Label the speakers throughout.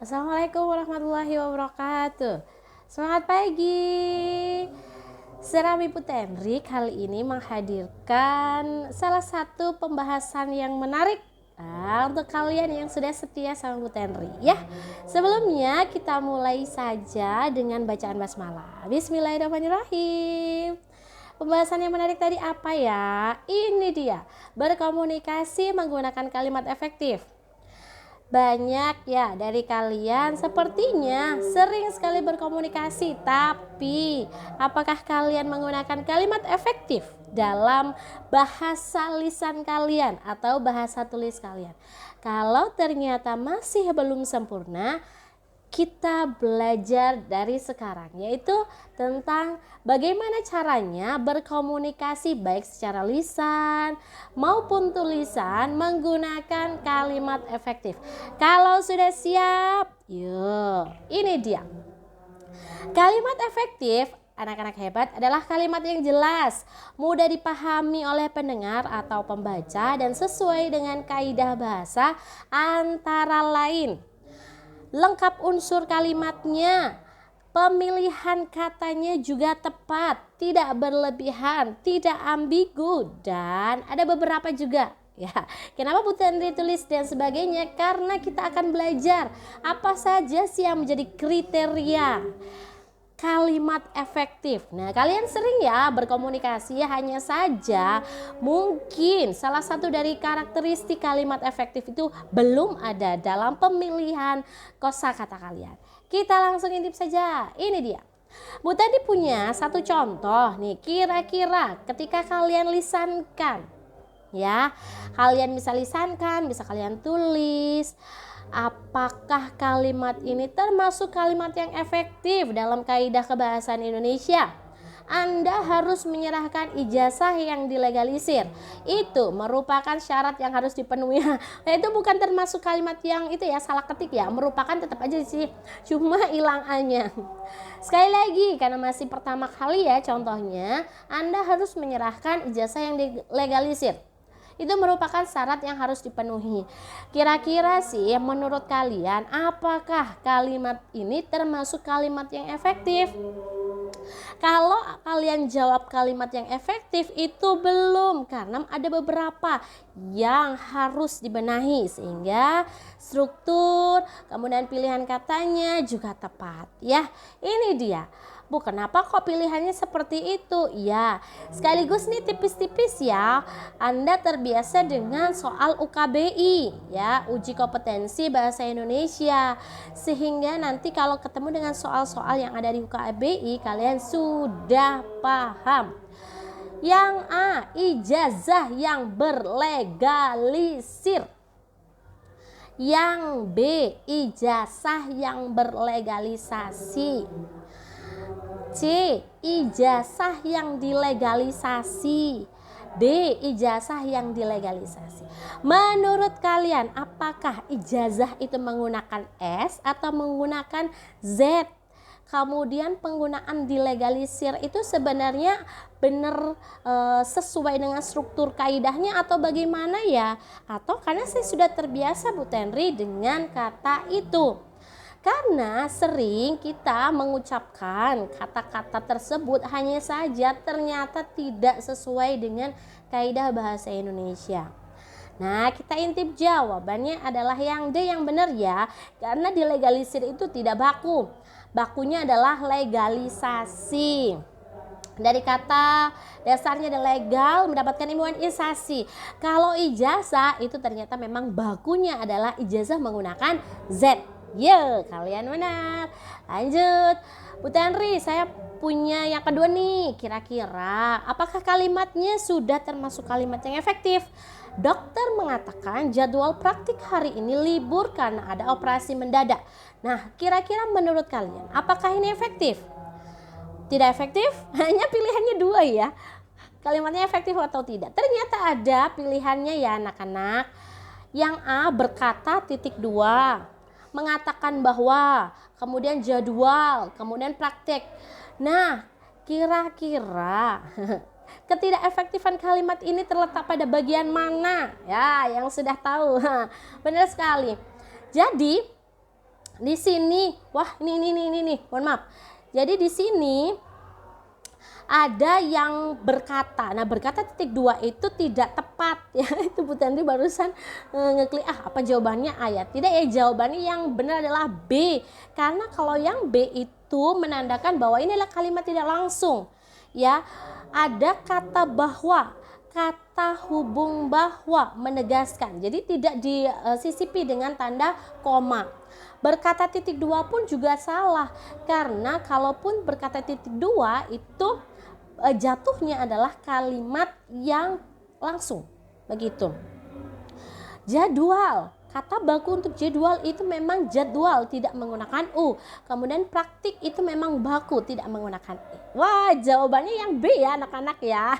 Speaker 1: Assalamualaikum warahmatullahi wabarakatuh. Selamat pagi. Serami Putendri kali ini menghadirkan salah satu pembahasan yang menarik untuk kalian yang sudah setia sama Putendri ya. Sebelumnya kita mulai saja dengan bacaan basmalah. Bismillahirrahmanirrahim. Pembahasan yang menarik tadi apa ya? Ini dia, berkomunikasi menggunakan kalimat efektif. Banyak ya dari kalian sepertinya sering sekali berkomunikasi, tapi apakah kalian menggunakan kalimat efektif dalam bahasa lisan kalian atau bahasa tulis kalian? Kalau ternyata masih belum sempurna, kita belajar dari sekarang, yaitu tentang bagaimana caranya berkomunikasi baik secara lisan maupun tulisan menggunakan kalimat efektif. Kalau sudah siap, yuk, ini dia. Kalimat efektif anak-anak hebat adalah kalimat yang jelas, mudah dipahami oleh pendengar atau pembaca dan sesuai dengan kaidah bahasa, antara lain lengkap unsur kalimatnya, pemilihan katanya juga tepat, tidak berlebihan, tidak ambigu, dan ada beberapa juga. Ya, kenapa Putendri tulis dan sebagainya? Karena kita akan belajar apa saja sih yang menjadi kriteria kalimat efektif. Nah, kalian sering ya berkomunikasi, hanya saja mungkin salah satu dari karakteristik kalimat efektif itu belum ada dalam pemilihan kosakata kalian. Kita langsung intip saja. Ini dia. Bu tadi punya satu contoh nih, kira-kira ketika kalian lisankan ya, kalian bisa lisankan, bisa kalian tulis. Apakah kalimat ini termasuk kalimat yang efektif dalam kaidah kebahasaan Indonesia? Anda harus menyerahkan ijazah yang dilegalisir. Itu merupakan syarat yang harus dipenuhi. Nah, itu bukan termasuk kalimat yang itu ya, salah ketik ya. Merupakan tetap aja sih, cuma hilang A-nya. Sekali lagi, karena masih pertama kali ya contohnya, Anda harus menyerahkan ijazah yang dilegalisir. Itu merupakan syarat yang harus dipenuhi. Kira-kira sih menurut kalian apakah kalimat ini termasuk kalimat yang efektif? Kalau kalian jawab kalimat yang efektif itu belum, karena ada beberapa yang harus dibenahi sehingga struktur kemudian pilihan katanya juga tepat ya. Ini dia. Bu, kenapa kok pilihannya seperti itu? Ya, sekaligus nih tipis-tipis ya. Anda terbiasa dengan soal UKBI ya, uji kompetensi bahasa Indonesia. Sehingga nanti kalau ketemu dengan soal-soal yang ada di UKBI, kalian sudah paham. Yang A, ijazah yang berlegalisir. Yang B, ijazah yang berlegalisasi. C, ijazah yang dilegalisasi. D, ijazah yang dilegalisasi. Menurut kalian apakah ijazah itu menggunakan S atau menggunakan Z? Kemudian penggunaan dilegalisir itu sebenarnya benar sesuai dengan struktur kaidahnya atau bagaimana ya? Atau karena saya sudah terbiasa Bu Tenri dengan kata itu. Karena sering kita mengucapkan kata-kata tersebut hanya saja ternyata tidak sesuai dengan kaidah bahasa Indonesia. Nah, kita intip jawabannya adalah yang D yang benar ya. Karena dilegalisir itu tidak baku. Bakunya adalah legalisasi. Dari kata dasarnya ada legal, mendapatkan imunisasi. Kalau ijazah itu ternyata memang bakunya adalah ijazah menggunakan Z. Ya, kalian benar. Lanjut. Bu Tenri, saya punya yang kedua nih. Kira-kira apakah kalimatnya sudah termasuk kalimat yang efektif? Dokter mengatakan jadwal praktik hari ini libur karena ada operasi mendadak. Nah, kira-kira menurut kalian apakah ini efektif? Tidak efektif? Hanya pilihannya dua ya. Kalimatnya efektif atau tidak? Ternyata ada pilihannya ya anak-anak. Yang A berkata titik dua, mengatakan bahwa, kemudian jadwal, kemudian praktek. Nah, kira-kira ketidakefektifan kalimat ini terletak pada bagian mana? Ya, yang sudah tahu. Benar sekali. Jadi, Di sini, wah ini, mohon maaf. Jadi di sini ada yang berkata. Nah, berkata titik 2 itu tidak tepat ya. Itu Bu Tendri barusan ngeklik apa jawabannya A ya. Tidak ya, jawabannya yang benar adalah B. Karena kalau yang B itu menandakan bahwa ini adalah kalimat tidak langsung. Ya, ada kata bahwa, kata hubung bahwa menegaskan. Jadi tidak disisipi dengan tanda koma. Berkata titik 2 pun juga salah. Karena kalaupun berkata titik 2 itu jatuhnya adalah kalimat yang langsung. Begitu. Jadwal. Kata baku untuk jadwal itu memang jadwal, tidak menggunakan U. Kemudian praktik itu memang baku, tidak menggunakan I. Wah, jawabannya yang B ya anak-anak ya.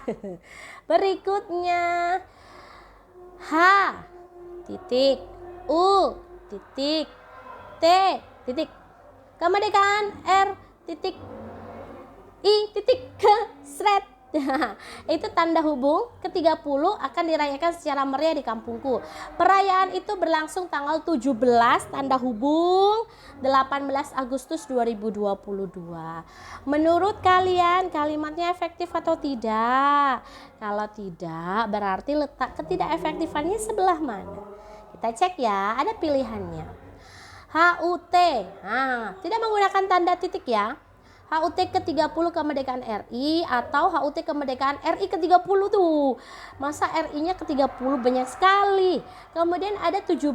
Speaker 1: Berikutnya. H titik U titik T titik kemerdekaan R titik I titik ke sret. Itu tanda hubung ke-30 akan dirayakan secara meriah di kampungku. Perayaan itu berlangsung tanggal 17 tanda hubung 18 Agustus 2022. Menurut kalian kalimatnya efektif atau tidak? Kalau tidak, berarti letak ketidakefektifannya sebelah mana? Kita cek ya, ada pilihannya. HUT. Nah, tidak menggunakan tanda titik ya. HUT ke-30 kemerdekaan RI atau HUT kemerdekaan RI ke-30 tuh. Masa RI-nya ke-30 banyak sekali. Kemudian ada 17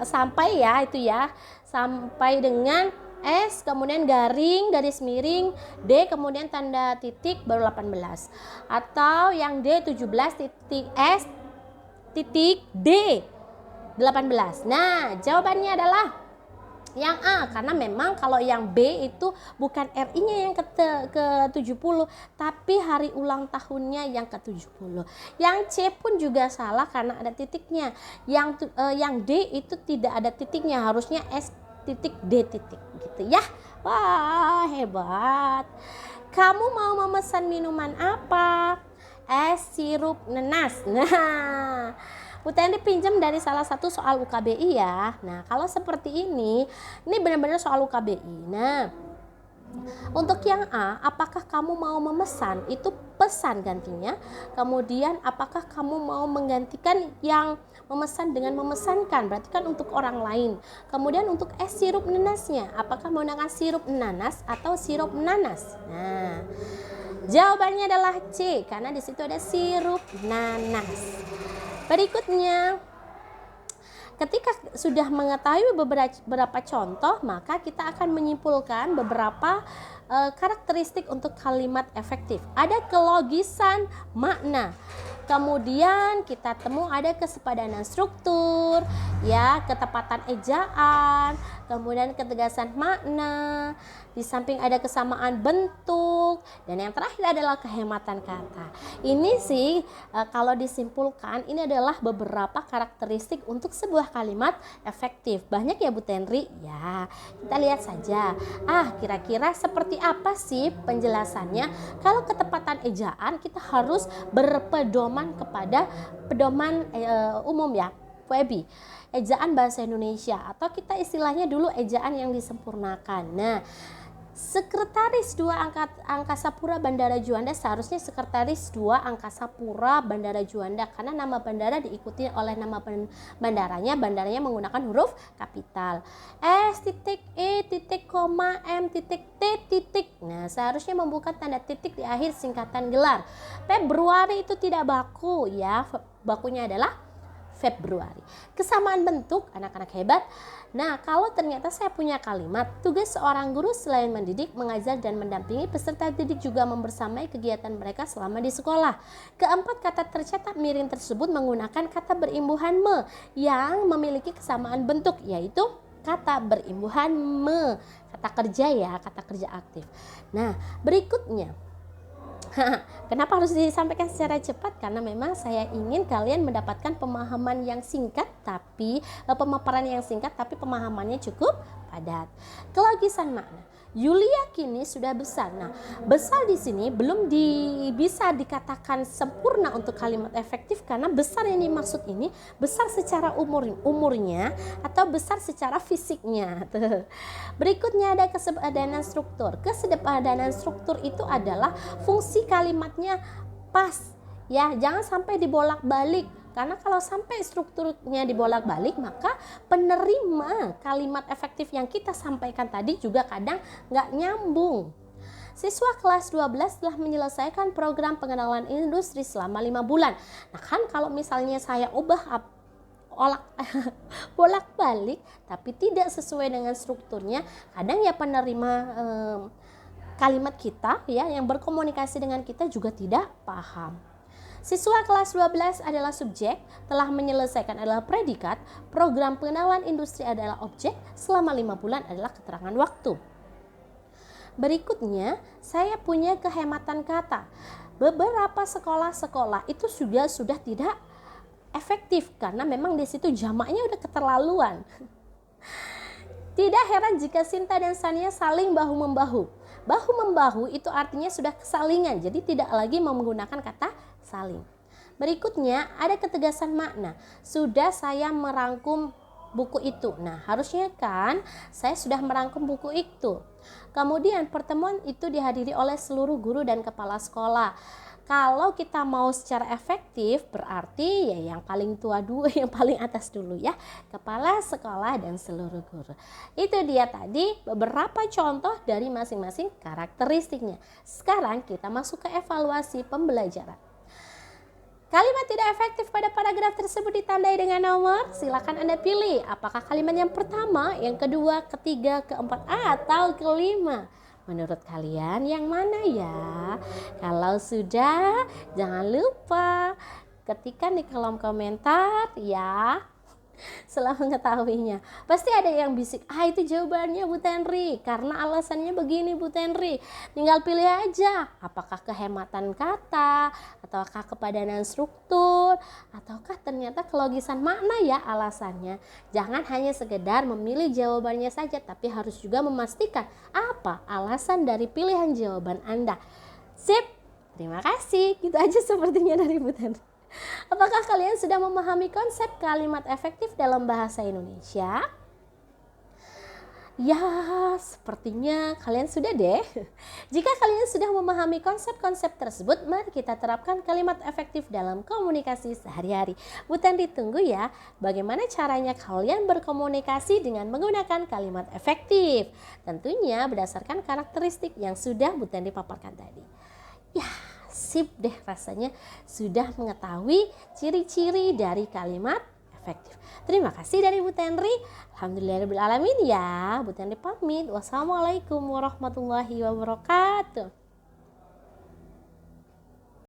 Speaker 1: sampai ya itu ya. Sampai dengan S, kemudian garing, garis miring, D, kemudian tanda titik baru 18. Atau yang D 17 titik S titik D 18. Nah, jawabannya adalah yang A, karena memang kalau yang B itu bukan RI-nya yang ke-70 tapi hari ulang tahunnya yang ke-70. Yang C pun juga salah karena ada titiknya. Yang D itu tidak ada titiknya, harusnya S titik D titik gitu ya. Wah, hebat. Kamu mau memesan minuman apa? Es sirup nanas. Nah, Bu Tendri pinjam dari salah satu soal UKBI ya. Nah, kalau seperti ini benar-benar soal UKBI. Nah, untuk yang A, apakah kamu mau memesan? Itu pesan gantinya. Kemudian apakah kamu mau menggantikan yang memesan dengan memesankan? Berarti kan untuk orang lain. Kemudian untuk es sirup nanasnya, apakah menggunakan sirup nanas atau sirup nanas? Nah, jawabannya adalah C, karena di situ ada sirup nanas. Berikutnya, ketika sudah mengetahui beberapa contoh, maka kita akan menyimpulkan beberapa karakteristik untuk kalimat efektif. Ada kelogisan makna. Kemudian kita temu ada kesepadanan struktur, ya, ketepatan ejaan, kemudian ketegasan makna, di samping ada kesamaan bentuk, dan yang terakhir adalah kehematan kata. Ini sih kalau disimpulkan ini adalah beberapa karakteristik untuk sebuah kalimat efektif. Banyak ya Bu Tendri? Ya, kita lihat saja. Kira-kira seperti apa sih penjelasannya? Kalau ketepatan ejaan kita harus berpedoman kepada pedoman umum ya, PUEBI, ejaan bahasa Indonesia, atau kita istilahnya dulu ejaan yang disempurnakan. Nah, Sekretaris 2 Angkasa Pura Bandara Juanda seharusnya Sekretaris 2 Angkasa Pura Bandara Juanda, karena nama bandara diikuti oleh nama bandaranya menggunakan huruf kapital. S titik E titik koma M titik T titik. Nah, seharusnya membuka tanda titik di akhir singkatan gelar. Februari itu tidak baku ya, bakunya adalah Februari. Kesamaan bentuk, anak-anak hebat. Nah, kalau ternyata saya punya kalimat, tugas seorang guru selain mendidik, mengajar, dan mendampingi peserta didik juga membersamai kegiatan mereka selama di sekolah. Keempat kata tercetak miring tersebut menggunakan kata berimbuhan me yang memiliki kesamaan bentuk, yaitu kata berimbuhan me, kata kerja ya, kata kerja aktif. Nah, berikutnya. Kenapa harus disampaikan secara cepat? Karena memang saya ingin kalian mendapatkan pemahaman yang singkat tapi tapi pemaparan yang singkat tapi pemahamannya cukup padat. Kelogisan makna. Yulia kini sudah besar. Nah, besar di sini belum bisa dikatakan sempurna untuk kalimat efektif karena besar yang dimaksud ini besar secara umurnya atau besar secara fisiknya. Berikutnya ada kesederhanaan struktur. Kesederhanaan struktur itu adalah fungsi kalimatnya pas. Ya, jangan sampai dibolak-balik. Karena kalau sampai strukturnya dibolak-balik, maka penerima kalimat efektif yang kita sampaikan tadi juga kadang nggak nyambung. Siswa kelas 12 telah menyelesaikan program pengenalan industri selama 5 bulan. Nah kan kalau misalnya saya bolak-balik tapi tidak sesuai dengan strukturnya, kadang ya penerima kalimat kita ya yang berkomunikasi dengan kita juga tidak paham. Siswa kelas 12 adalah subjek, telah menyelesaikan adalah predikat, program pengenalan industri adalah objek, selama 5 bulan adalah keterangan waktu. Berikutnya, saya punya kehematan kata. Beberapa sekolah-sekolah itu sudah tidak efektif karena memang di situ jamaknya udah keterlaluan. Tidak heran jika Sinta dan Sania saling bahu-membahu. Bahu-membahu itu artinya sudah kesalingan, jadi tidak lagi menggunakan kata saling. Berikutnya ada ketegasan makna. Sudah saya merangkum buku itu. Nah, harusnya kan saya sudah merangkum buku itu. Kemudian pertemuan itu dihadiri oleh seluruh guru dan kepala sekolah. Kalau kita mau secara efektif berarti ya yang paling tua dulu, yang paling atas dulu ya, kepala sekolah dan seluruh guru. Itu dia tadi beberapa contoh dari masing-masing karakteristiknya. Sekarang kita masuk ke evaluasi pembelajaran. Kalimat tidak efektif pada paragraf tersebut ditandai dengan nomor. Silakan Anda pilih apakah kalimat yang pertama, yang kedua, ketiga, keempat, atau kelima. Menurut kalian yang mana ya? Kalau sudah, jangan lupa ketikkan di kolom komentar ya. Setelah mengetahuinya, pasti ada yang bisik, itu jawabannya Bu Tenri karena alasannya begini Bu Tenri. Tinggal pilih aja apakah kehematan kata, ataukah kepadanaan struktur, ataukah ternyata kelogisan makna ya alasannya. Jangan hanya sekedar memilih jawabannya saja, tapi harus juga memastikan apa alasan dari pilihan jawaban Anda. Sip, terima kasih. Gitu aja sepertinya dari Bu Tenri. Apakah kalian sudah memahami konsep kalimat efektif dalam bahasa Indonesia? Ya, sepertinya kalian sudah deh. Jika kalian sudah memahami konsep-konsep tersebut, mari kita terapkan kalimat efektif dalam komunikasi sehari-hari. Bu Tenri tunggu ya, bagaimana caranya kalian berkomunikasi dengan menggunakan kalimat efektif. Tentunya berdasarkan karakteristik yang sudah Bu Tenri paparkan tadi. Ya, sip deh, rasanya sudah mengetahui ciri-ciri dari kalimat efektif. Terima kasih dari Bu Tenri. Alhamdulillahirabbil alamin ya. Bu Tenri pamit. Wassalamualaikum warahmatullahi wabarakatuh.